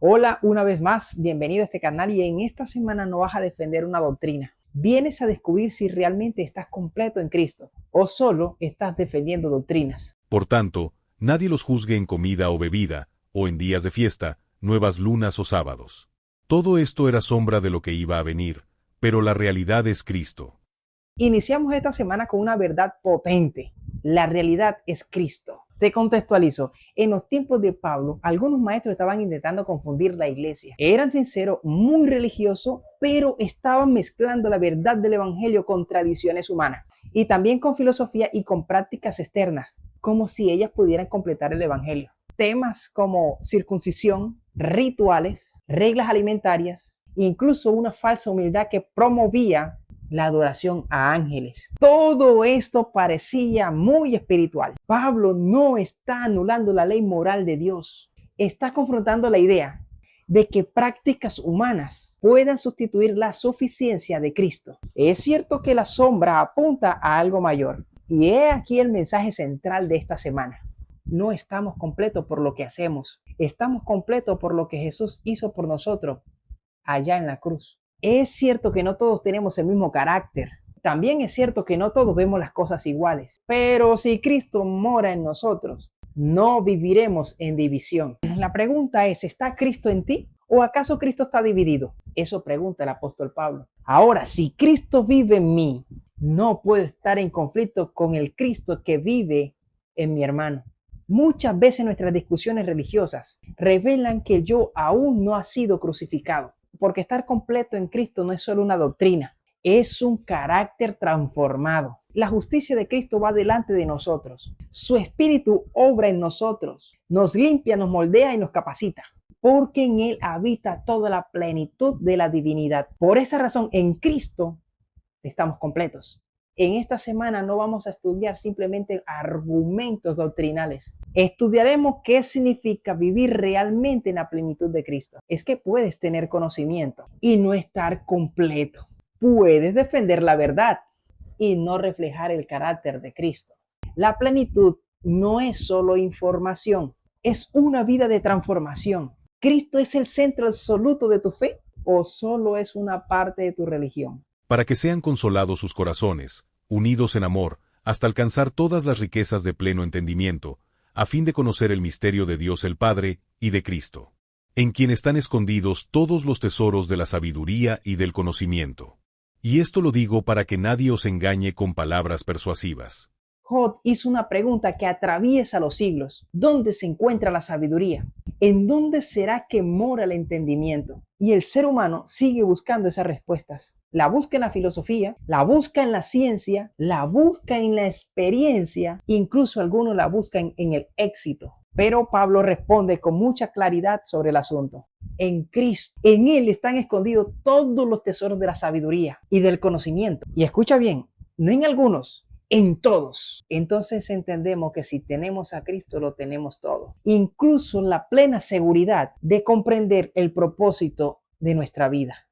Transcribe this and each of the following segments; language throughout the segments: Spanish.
Hola, una vez más, bienvenido a este canal y en esta semana no vas a defender una doctrina. Vienes a descubrir si realmente estás completo en Cristo o solo estás defendiendo doctrinas. Por tanto, nadie los juzgue en comida o bebida, o en días de fiesta, nuevas lunas o sábados. Todo esto era sombra de lo que iba a venir, pero la realidad es Cristo. Iniciamos esta semana con una verdad potente. La realidad es Cristo. Te contextualizo. En los tiempos de Pablo, algunos maestros estaban intentando confundir la iglesia. Eran sinceros, muy religiosos, pero estaban mezclando la verdad del evangelio con tradiciones humanas y también con filosofía y con prácticas externas, como si ellas pudieran completar el evangelio. Temas como circuncisión, rituales, reglas alimentarias, incluso una falsa humildad que promovía la adoración a ángeles. Todo esto parecía muy espiritual. Pablo no está anulando la ley moral de Dios. Está confrontando la idea de que prácticas humanas puedan sustituir la suficiencia de Cristo. Es cierto que la sombra apunta a algo mayor. Y he aquí el mensaje central de esta semana. No estamos completos por lo que hacemos. Estamos completos por lo que Jesús hizo por nosotros allá en la cruz. Es cierto que no todos tenemos el mismo carácter. También es cierto que no todos vemos las cosas iguales. Pero si Cristo mora en nosotros, no viviremos en división. La pregunta es, ¿está Cristo en ti? ¿O acaso Cristo está dividido? Eso pregunta el apóstol Pablo. Ahora, si Cristo vive en mí, no puedo estar en conflicto con el Cristo que vive en mi hermano. Muchas veces nuestras discusiones religiosas revelan que el yo aún no ha sido crucificado. Porque estar completo en Cristo no es solo una doctrina, es un carácter transformado. La justicia de Cristo va delante de nosotros. Su espíritu obra en nosotros, nos limpia, nos moldea y nos capacita. Porque en Él habita toda la plenitud de la divinidad. Por esa razón, en Cristo estamos completos. En esta semana no vamos a estudiar simplemente argumentos doctrinales. Estudiaremos qué significa vivir realmente en la plenitud de Cristo. Es que puedes tener conocimiento y no estar completo. Puedes defender la verdad y no reflejar el carácter de Cristo. La plenitud no es solo información, es una vida de transformación. ¿Cristo es el centro absoluto de tu fe o solo es una parte de tu religión? Para que sean consolados sus corazones, unidos en amor, hasta alcanzar todas las riquezas de pleno entendimiento, a fin de conocer el misterio de Dios el Padre y de Cristo, en quien están escondidos todos los tesoros de la sabiduría y del conocimiento. Y esto lo digo para que nadie os engañe con palabras persuasivas. Job hizo una pregunta que atraviesa los siglos. ¿Dónde se encuentra la sabiduría? ¿En dónde será que mora el entendimiento? Y el ser humano sigue buscando esas respuestas. La busca en la filosofía, la busca en la ciencia, la busca en la experiencia, incluso algunos la buscan en el éxito. Pero Pablo responde con mucha claridad sobre el asunto. En Cristo, en Él están escondidos todos los tesoros de la sabiduría y del conocimiento. Y escucha bien, no en algunos, en todos. Entonces entendemos que si tenemos a Cristo lo tenemos todo. Incluso la plena seguridad de comprender el propósito de nuestra vida.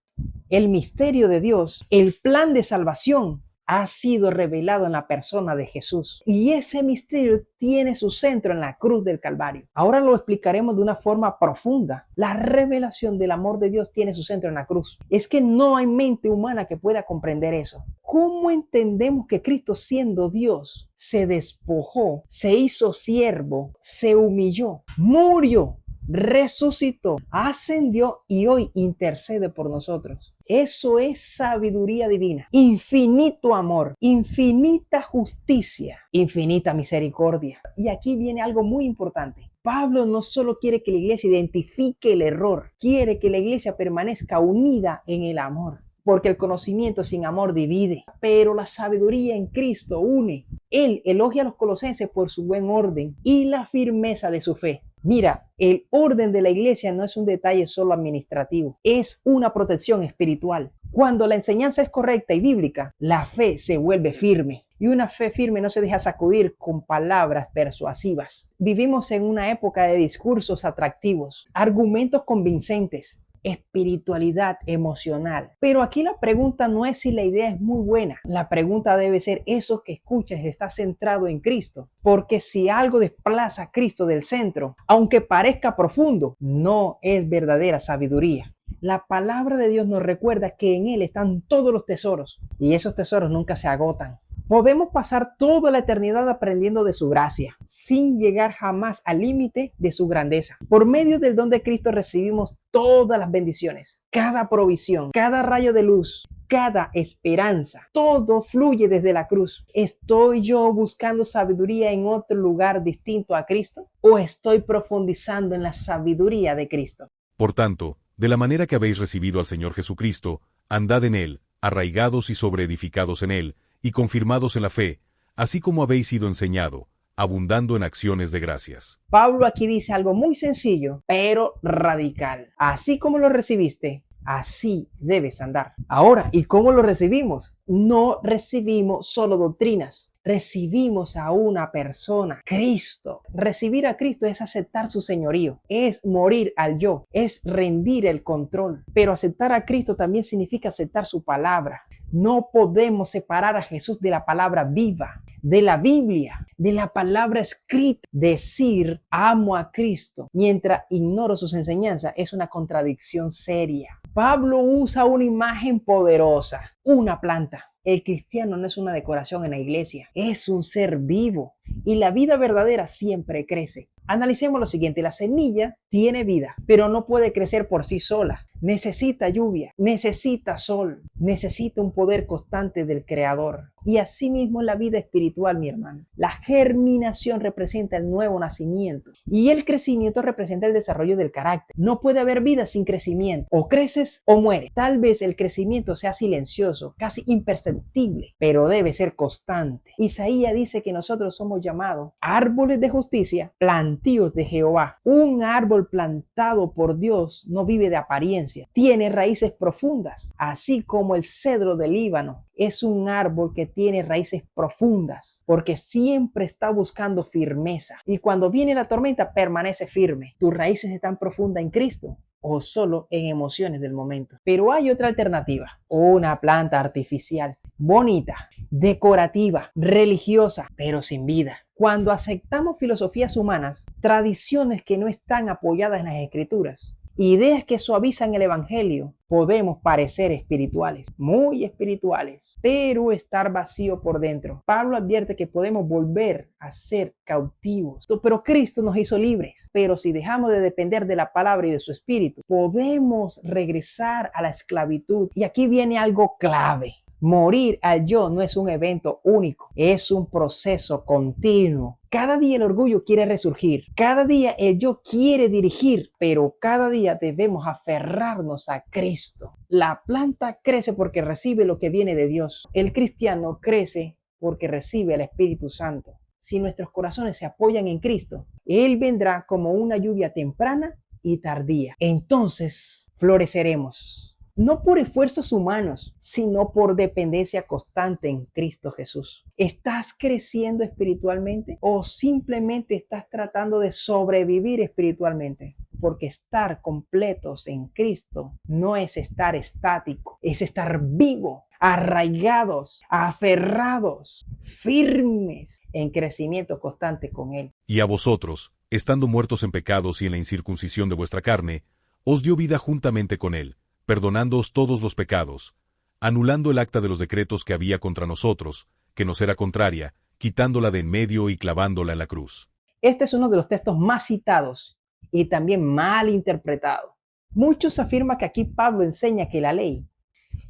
El misterio de Dios, el plan de salvación, ha sido revelado en la persona de Jesús. Y ese misterio tiene su centro en la cruz del Calvario. Ahora lo explicaremos de una forma profunda. La revelación del amor de Dios tiene su centro en la cruz. Es que no hay mente humana que pueda comprender eso. ¿Cómo entendemos que Cristo, siendo Dios, se despojó, se hizo siervo, se humilló, murió, resucitó, ascendió y hoy intercede por nosotros? Eso es sabiduría divina, infinito amor, infinita justicia, infinita misericordia. Y aquí viene algo muy importante. Pablo no solo quiere que la iglesia identifique el error, quiere que la iglesia permanezca unida en el amor. Porque el conocimiento sin amor divide, pero la sabiduría en Cristo une. Él elogia a los colosenses por su buen orden y la firmeza de su fe. Mira, el orden de la iglesia no es un detalle solo administrativo, es una protección espiritual. Cuando la enseñanza es correcta y bíblica, la fe se vuelve firme. Y una fe firme no se deja sacudir con palabras persuasivas. Vivimos en una época de discursos atractivos, argumentos convincentes, espiritualidad emocional. Pero aquí la pregunta no es si la idea es muy buena. La pregunta debe ser, ¿eso que escuchas está centrado en Cristo? Porque si algo desplaza a Cristo del centro, aunque parezca profundo, no es verdadera sabiduría. La palabra de Dios nos recuerda que en Él están todos los tesoros y esos tesoros nunca se agotan. Podemos pasar toda la eternidad aprendiendo de su gracia, sin llegar jamás al límite de su grandeza. Por medio del don de Cristo recibimos todas las bendiciones, cada provisión, cada rayo de luz, cada esperanza. Todo fluye desde la cruz. ¿Estoy yo buscando sabiduría en otro lugar distinto a Cristo? ¿O estoy profundizando en la sabiduría de Cristo? Por tanto, de la manera que habéis recibido al Señor Jesucristo, andad en Él, arraigados y sobreedificados en Él, y confirmados en la fe, así como habéis sido enseñado, abundando en acciones de gracias. Pablo aquí dice algo muy sencillo, pero radical. Así como lo recibiste, así debes andar. Ahora, ¿y cómo lo recibimos? No recibimos solo doctrinas. Recibimos a una persona, Cristo. Recibir a Cristo es aceptar su señorío, es morir al yo, es rendir el control. Pero aceptar a Cristo también significa aceptar su palabra. No podemos separar a Jesús de la palabra viva, de la Biblia, de la palabra escrita. Decir amo a Cristo mientras ignoro sus enseñanzas es una contradicción seria. Pablo usa una imagen poderosa, una planta. El cristiano no es una decoración en la iglesia, es un ser vivo y la vida verdadera siempre crece. Analicemos lo siguiente, la semilla tiene vida, pero no puede crecer por sí sola. Necesita lluvia, necesita sol, necesita un poder constante del Creador. Y asimismo en la vida espiritual, mi hermano. La germinación representa el nuevo nacimiento y el crecimiento representa el desarrollo del carácter. No puede haber vida sin crecimiento. O creces o mueres. Tal vez el crecimiento sea silencioso, casi imperceptible, pero debe ser constante. Isaías dice que nosotros somos llamados árboles de justicia, plantíos de Jehová. Un árbol plantado por Dios no vive de apariencia, tiene raíces profundas, así como el cedro del Líbano. Es un árbol que tiene raíces profundas porque siempre está buscando firmeza y cuando viene la tormenta permanece firme. ¿Tus raíces están profundas en Cristo o solo en emociones del momento? Pero hay otra alternativa, una planta artificial, bonita, decorativa, religiosa, pero sin vida. Cuando aceptamos filosofías humanas, tradiciones que no están apoyadas en las Escrituras, ideas que suavizan el evangelio, podemos parecer espirituales, muy espirituales, pero estar vacío por dentro. Pablo advierte que podemos volver a ser cautivos, pero Cristo nos hizo libres. Pero si dejamos de depender de la palabra y de su espíritu, podemos regresar a la esclavitud. Y aquí viene algo clave. Morir al yo no es un evento único, es un proceso continuo. Cada día el orgullo quiere resurgir, cada día el yo quiere dirigir, pero cada día debemos aferrarnos a Cristo. La planta crece porque recibe lo que viene de Dios. El cristiano crece porque recibe al Espíritu Santo. Si nuestros corazones se apoyan en Cristo, Él vendrá como una lluvia temprana y tardía. Entonces floreceremos. No por esfuerzos humanos, sino por dependencia constante en Cristo Jesús. ¿Estás creciendo espiritualmente o simplemente estás tratando de sobrevivir espiritualmente? Porque estar completos en Cristo no es estar estático, es estar vivo, arraigados, aferrados, firmes en crecimiento constante con Él. Y a vosotros, estando muertos en pecados y en la incircuncisión de vuestra carne, os dio vida juntamente con Él, perdonándoos todos los pecados, anulando el acta de los decretos que había contra nosotros, que nos era contraria, quitándola de en medio y clavándola en la cruz. Este es uno de los textos más citados y también mal interpretado. Muchos afirman que aquí Pablo enseña que la ley,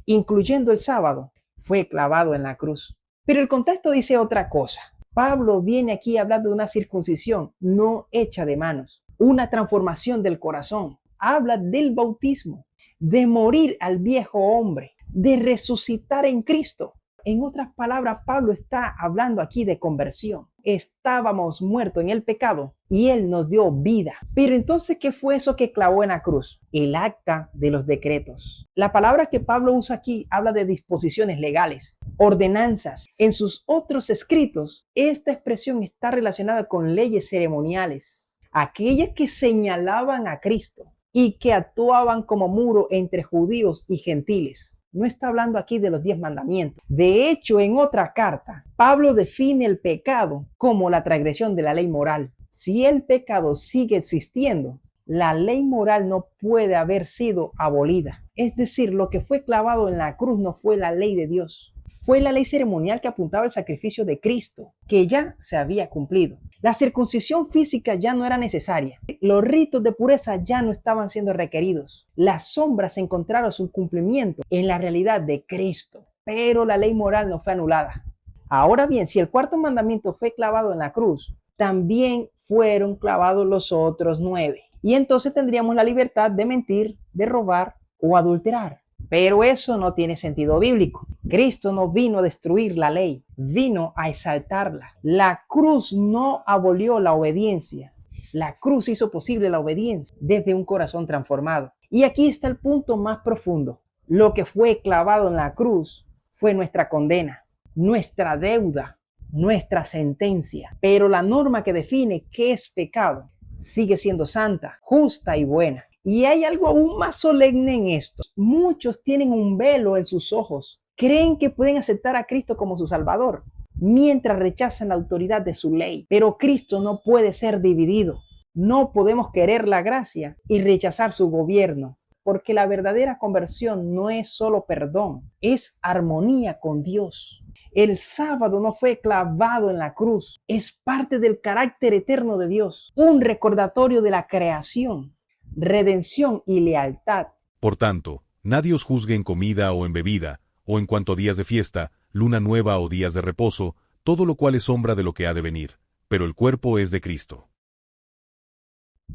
incluyendo el sábado, fue clavado en la cruz. Pero el contexto dice otra cosa. Pablo viene aquí hablando de una circuncisión no hecha de manos, una transformación del corazón. Habla del bautismo, de morir al viejo hombre, de resucitar en Cristo. En otras palabras, Pablo está hablando aquí de conversión. Estábamos muertos en el pecado y Él nos dio vida. Pero entonces, ¿qué fue eso que clavó en la cruz? El acta de los decretos. La palabra que Pablo usa aquí habla de disposiciones legales, ordenanzas. En sus otros escritos, esta expresión está relacionada con leyes ceremoniales, aquellas que señalaban a Cristo. y que actuaban como muro entre judíos y gentiles. No está hablando aquí de los 10 mandamientos. De hecho, en otra carta, Pablo define el pecado como la transgresión de la ley moral. Si el pecado sigue existiendo, la ley moral no puede haber sido abolida. Es decir, lo que fue clavado en la cruz no fue la ley de Dios. Fue la ley ceremonial que apuntaba al sacrificio de Cristo, que ya se había cumplido. La circuncisión física ya no era necesaria. Los ritos de pureza ya no estaban siendo requeridos. Las sombras encontraron su cumplimiento en la realidad de Cristo, pero la ley moral no fue anulada. Ahora bien, si el cuarto mandamiento fue clavado en la cruz, también fueron clavados los otros 9. Y entonces tendríamos la libertad de mentir, de robar o adulterar. Pero eso no tiene sentido bíblico. Cristo no vino a destruir la ley, vino a exaltarla. La cruz no abolió la obediencia. La cruz hizo posible la obediencia desde un corazón transformado. Y aquí está el punto más profundo. Lo que fue clavado en la cruz fue nuestra condena, nuestra deuda, nuestra sentencia. Pero la norma que define qué es pecado sigue siendo santa, justa y buena. Y hay algo aún más solemne en esto. Muchos tienen un velo en sus ojos. Creen que pueden aceptar a Cristo como su Salvador, mientras rechazan la autoridad de su ley. Pero Cristo no puede ser dividido. No podemos querer la gracia y rechazar su gobierno, porque la verdadera conversión no es solo perdón, es armonía con Dios. El sábado no fue clavado en la cruz, es parte del carácter eterno de Dios, un recordatorio de la creación, redención y lealtad. Por tanto, nadie os juzgue en comida o en bebida, o en cuanto a días de fiesta, luna nueva o días de reposo, todo lo cual es sombra de lo que ha de venir, pero el cuerpo es de Cristo.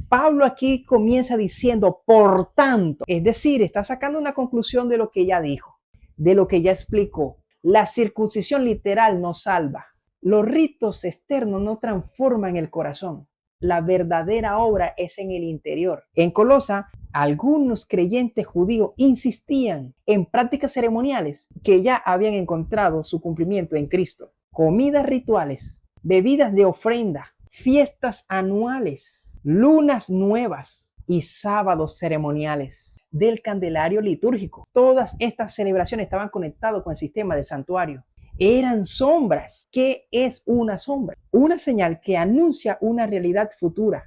Pablo aquí comienza diciendo, por tanto, es decir, está sacando una conclusión de lo que ya dijo, de lo que ya explicó. La circuncisión literal no salva. Los ritos externos no transforman el corazón. La verdadera obra es en el interior. En Colosa, algunos creyentes judíos insistían en prácticas ceremoniales que ya habían encontrado su cumplimiento en Cristo. Comidas rituales, bebidas de ofrenda, fiestas anuales, lunas nuevas y sábados ceremoniales del candelario litúrgico. Todas estas celebraciones estaban conectadas con el sistema del santuario. Eran sombras. ¿Qué es una sombra? Una señal que anuncia una realidad futura.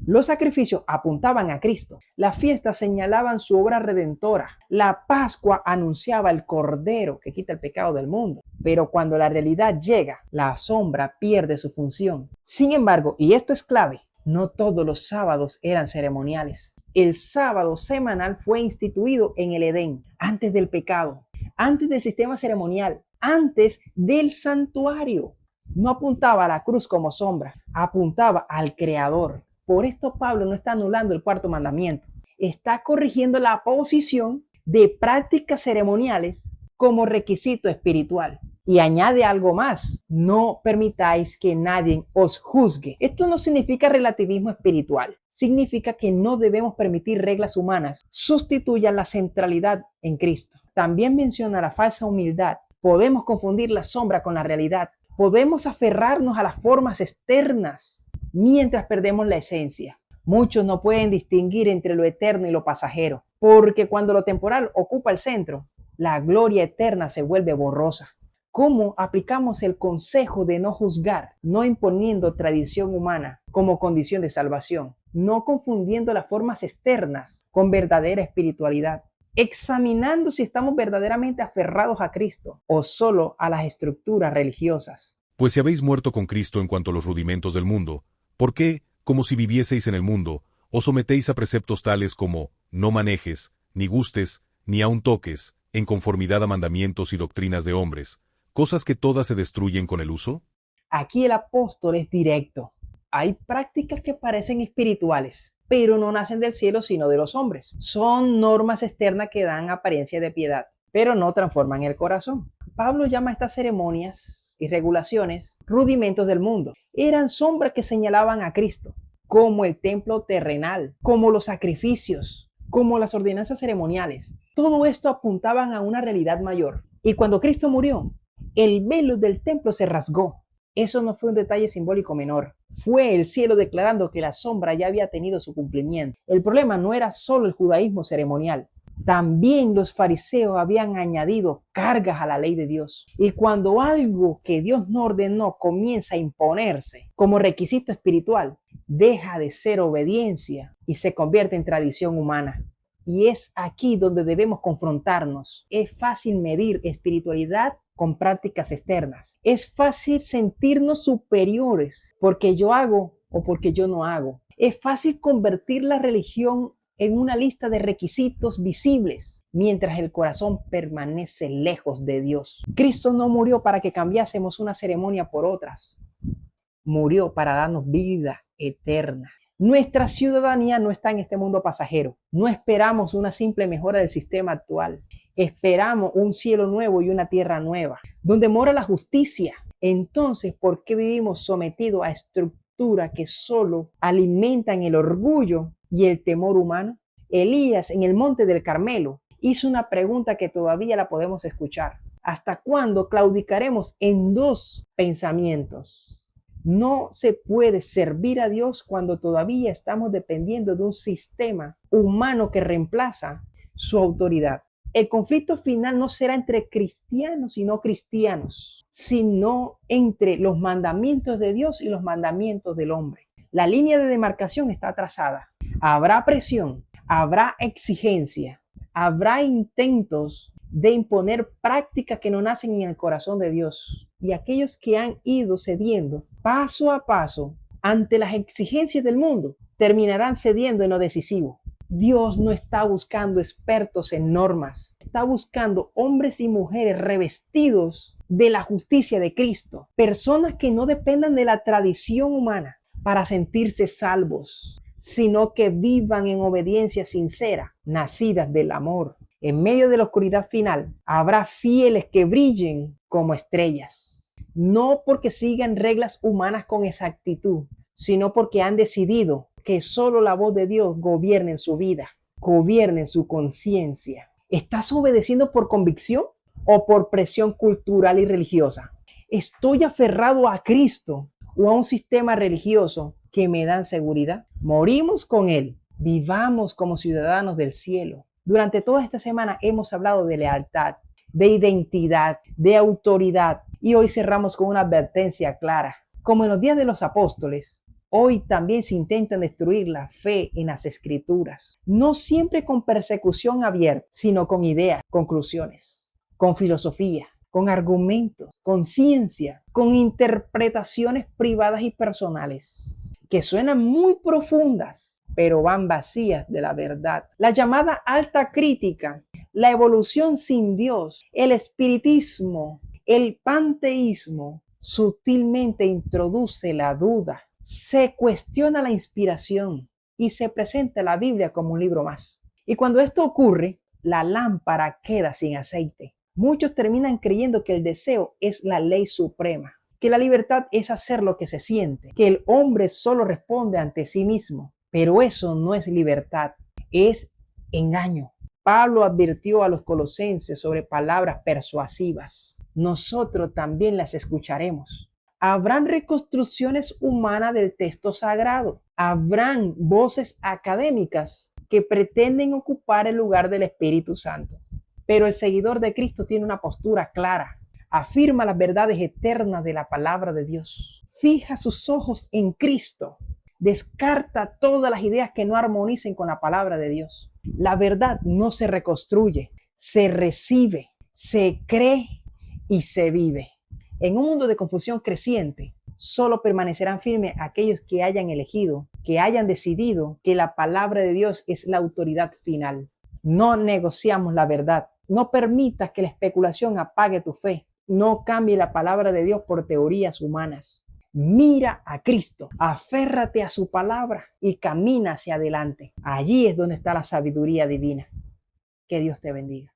Los sacrificios apuntaban a Cristo. Las fiestas señalaban su obra redentora. La Pascua anunciaba el Cordero que quita el pecado del mundo. Pero cuando la realidad llega, la sombra pierde su función. Sin embargo, y esto es clave, no todos los sábados eran ceremoniales. El sábado semanal fue instituido en el Edén, antes del pecado, antes del sistema ceremonial, antes del santuario. No apuntaba a la cruz como sombra, apuntaba al Creador. Por esto Pablo no está anulando el cuarto mandamiento, está corrigiendo la posición de prácticas ceremoniales como requisito espiritual. Y añade algo más, no permitáis que nadie os juzgue. Esto no significa relativismo espiritual, significa que no debemos permitir reglas humanas sustituyan la centralidad en Cristo. También menciona la falsa humildad. Podemos confundir la sombra con la realidad. Podemos aferrarnos a las formas externas mientras perdemos la esencia. Muchos no pueden distinguir entre lo eterno y lo pasajero, porque cuando lo temporal ocupa el centro, la gloria eterna se vuelve borrosa. ¿Cómo aplicamos el consejo de no juzgar, no imponiendo tradición humana como condición de salvación, no confundiendo las formas externas con verdadera espiritualidad, examinando si estamos verdaderamente aferrados a Cristo o solo a las estructuras religiosas? Pues si habéis muerto con Cristo en cuanto a los rudimentos del mundo, ¿por qué, como si vivieseis en el mundo, os sometéis a preceptos tales como no manejes, ni gustes, ni aun toques, en conformidad a mandamientos y doctrinas de hombres, cosas que todas se destruyen con el uso? Aquí el apóstol es directo. Hay prácticas que parecen espirituales, pero no nacen del cielo sino de los hombres. Son normas externas que dan apariencia de piedad, pero no transforman el corazón. Pablo llama a estas ceremonias y regulaciones rudimentos del mundo. Eran sombras que señalaban a Cristo, como el templo terrenal, como los sacrificios, como las ordenanzas ceremoniales. Todo esto apuntaban a una realidad mayor. Y cuando Cristo murió, el velo del templo se rasgó. Eso no fue un detalle simbólico menor. Fue el cielo declarando que la sombra ya había tenido su cumplimiento. El problema no era solo el judaísmo ceremonial. También los fariseos habían añadido cargas a la ley de Dios. Y cuando algo que Dios no ordenó comienza a imponerse como requisito espiritual, deja de ser obediencia y se convierte en tradición humana. Y es aquí donde debemos confrontarnos. Es fácil medir espiritualidad con prácticas externas. Es fácil sentirnos superiores porque yo hago o porque yo no hago. Es fácil convertir la religión en una lista de requisitos visibles, mientras el corazón permanece lejos de Dios. Cristo no murió para que cambiásemos una ceremonia por otras. Murió para darnos vida eterna. Nuestra ciudadanía no está en este mundo pasajero. No esperamos una simple mejora del sistema actual. Esperamos un cielo nuevo y una tierra nueva, donde mora la justicia. Entonces, ¿por qué vivimos sometidos a estructuras que solo alimentan el orgullo y el temor humano? Elías, en el monte del Carmelo, hizo una pregunta que todavía la podemos escuchar. ¿Hasta cuándo claudicaremos en dos pensamientos? No se puede servir a Dios cuando todavía estamos dependiendo de un sistema humano que reemplaza su autoridad. El conflicto final no será entre cristianos y no cristianos, sino entre los mandamientos de Dios y los mandamientos del hombre. La línea de demarcación está trazada. Habrá presión, habrá exigencia, habrá intentos de imponer prácticas que no nacen en el corazón de Dios. Y aquellos que han ido cediendo paso a paso ante las exigencias del mundo terminarán cediendo en lo decisivo. Dios no está buscando expertos en normas, está buscando hombres y mujeres revestidos de la justicia de Cristo, personas que no dependan de la tradición humana para sentirse salvos, sino que vivan en obediencia sincera, nacidas del amor. En medio de la oscuridad final, habrá fieles que brillen como estrellas, no porque sigan reglas humanas con exactitud, sino porque han decidido que solo la voz de Dios gobierne en su vida, gobierne en su conciencia. ¿Estás obedeciendo por convicción o por presión cultural y religiosa? ¿Estoy aferrado a Cristo o a un sistema religioso que me dan seguridad? Morimos con Él, vivamos como ciudadanos del cielo. Durante toda esta semana hemos hablado de lealtad, de identidad, de autoridad y hoy cerramos con una advertencia clara. Como en los días de los apóstoles, hoy también se intenta destruir la fe en las escrituras, no siempre con persecución abierta, sino con ideas, conclusiones, con filosofía, con argumentos, con ciencia, con interpretaciones privadas y personales, que suenan muy profundas, pero van vacías de la verdad. La llamada alta crítica, la evolución sin Dios, el espiritismo, el panteísmo, sutilmente introduce la duda, se cuestiona la inspiración y se presenta la Biblia como un libro más. Y cuando esto ocurre, la lámpara queda sin aceite. Muchos terminan creyendo que el deseo es la ley suprema, que la libertad es hacer lo que se siente, que el hombre solo responde ante sí mismo. Pero eso no es libertad, es engaño. Pablo advirtió a los colosenses sobre palabras persuasivas. Nosotros también las escucharemos. Habrán reconstrucciones humanas del texto sagrado. Habrán voces académicas que pretenden ocupar el lugar del Espíritu Santo. Pero el seguidor de Cristo tiene una postura clara. Afirma las verdades eternas de la palabra de Dios. Fija sus ojos en Cristo. Descarta todas las ideas que no armonicen con la palabra de Dios. La verdad no se reconstruye, se recibe, se cree y se vive. En un mundo de confusión creciente, solo permanecerán firmes aquellos que hayan elegido, que hayan decidido que la palabra de Dios es la autoridad final. No negociamos la verdad. No permitas que la especulación apague tu fe. No cambie la palabra de Dios por teorías humanas. Mira a Cristo, aférrate a su palabra y camina hacia adelante. Allí es donde está la sabiduría divina. Que Dios te bendiga.